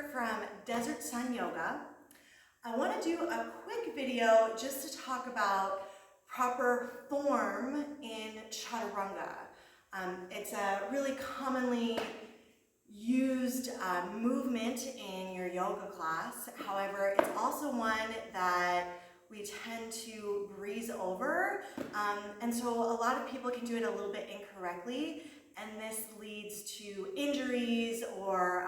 here from Desert Sun Yoga. I want to do a quick video just to talk about proper form in Chaturanga. It's a really commonly used movement in your yoga class. However, it's also one that we tend to breeze over, and so a lot of people can do it a little bit incorrectly, and this leads to injuries or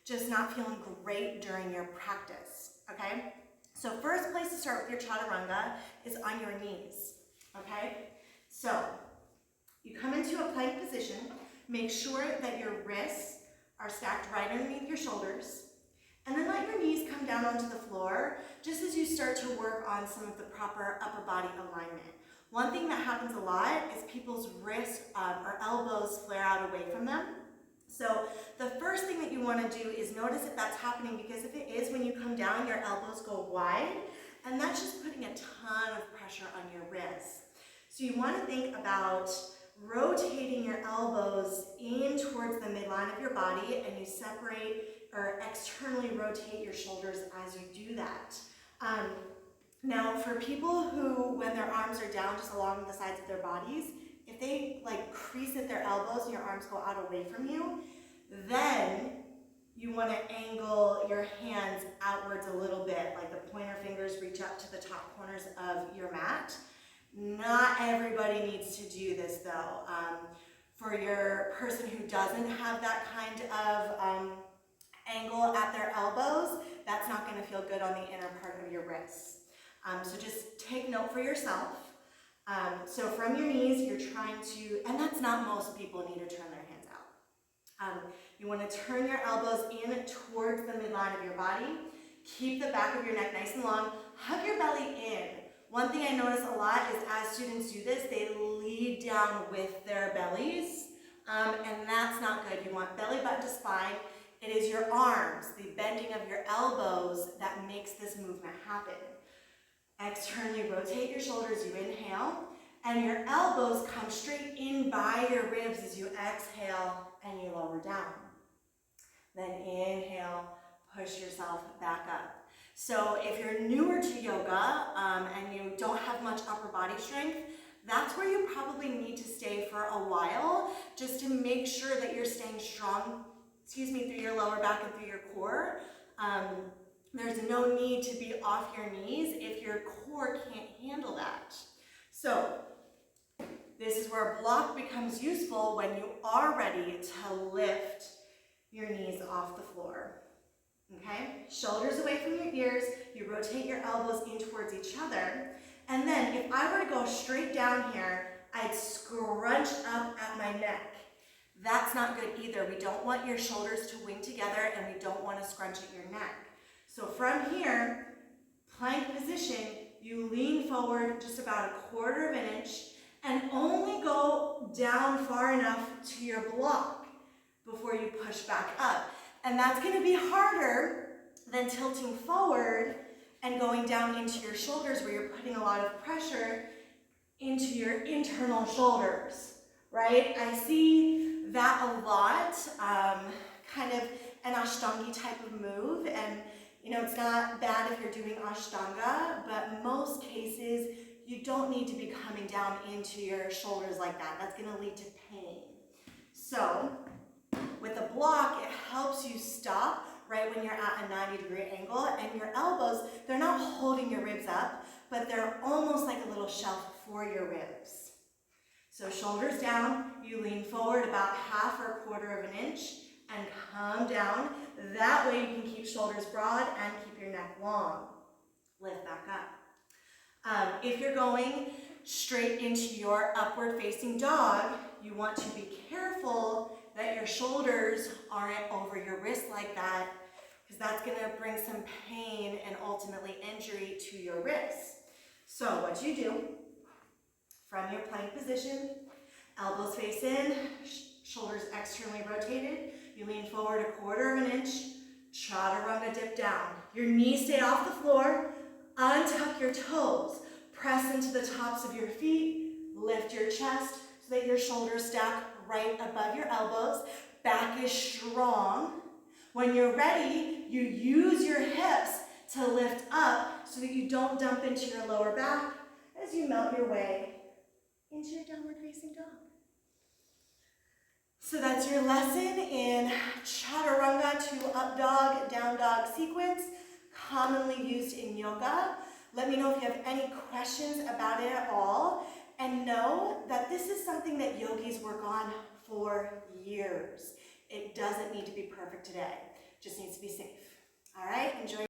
just not feeling great during your practice, okay? So first place to start with your Chaturanga is on your knees, okay? So you come into a plank position, make sure that your wrists are stacked right underneath your shoulders, and then let your knees come down onto the floor just as you start to work on some of the proper upper body alignment. One thing that happens a lot is people's wrists or elbows flare out away from them. So the first thing that you want to do is notice if that's happening, because if it is, when you come down, your elbows go wide, and that's just putting a ton of pressure on your wrists. So you want to think about rotating your elbows in towards the midline of your body, and you separate or externally rotate your shoulders as you do that. Now, for people who, when their arms are down just along the sides of their bodies, if they like crease at their elbows and your arms go out away from you, then you want to angle your hands outwards a little bit, like the pointer fingers reach up to the top corners of your mat. Not everybody needs to do this though. For your person who doesn't have that kind of angle at their elbows, that's not going to feel good on the inner part of your wrists. So just take note for yourself. So from your knees, you're trying to, and that's not most people need to turn their hands out. You want to turn your elbows in towards the midline of your body. Keep the back of your neck nice and long. Hug your belly in. One thing I notice a lot is as students do this, they lead down with their bellies, and that's not good. You want belly button to spine. It is your arms, the bending of your elbows, that makes this movement happen. Externally rotate your shoulders, you inhale, and your elbows come straight in by your ribs as you exhale and you lower down. Then inhale, push yourself back up. So if you're newer to yoga and you don't have much upper body strength, that's where you probably need to stay for a while, just to make sure that you're staying strong, through your lower back and through your core. There's no need to be off your knees if your core can't handle that. So this is where a block becomes useful when you are ready to lift your knees off the floor. Okay? Shoulders away from your ears, you rotate your elbows in towards each other, and then if I were to go straight down here, I'd scrunch up at my neck. That's not good either. We don't want your shoulders to wing together, and we don't want to scrunch at your neck. So from here, plank position, you lean forward just about 1/4 of an inch and only go down far enough to your block before you push back up. And that's going to be harder than tilting forward and going down into your shoulders, where you're putting a lot of pressure into your internal shoulders, right? I see that a lot, kind of an Ashtangi type of move, and you know, it's not bad if you're doing Ashtanga, but most cases, you don't need to be coming down into your shoulders like that. That's going to lead to pain. So with a block, it helps you stop right when you're at a 90-degree angle, and your elbows, they're not holding your ribs up, but they're almost like a little shelf for your ribs. So shoulders down, you lean forward about 1/2 or 1/4 of an inch, and come down. That way you can keep shoulders broad and keep your neck long. Lift back up. If you're going straight into your upward facing dog, you want to be careful that your shoulders aren't over your wrist like that, because that's going to bring some pain and ultimately injury to your wrists. So what you do, from your plank position, elbows face in, shoulders externally rotated, you lean forward 1/4 of an inch, Chaturanga dip down. Your knees stay off the floor, untuck your toes, press into the tops of your feet, lift your chest so that your shoulders stack right above your elbows. Back is strong. When you're ready, you use your hips to lift up so that you don't dump into your lower back as you melt your way into your downward facing dog. So that's your lesson in Chaturanga to up dog, down dog sequence, commonly used in yoga. Let me know if you have any questions about it at all. And know that this is something that yogis work on for years. It doesn't need to be perfect today. It just needs to be safe. All right, enjoy.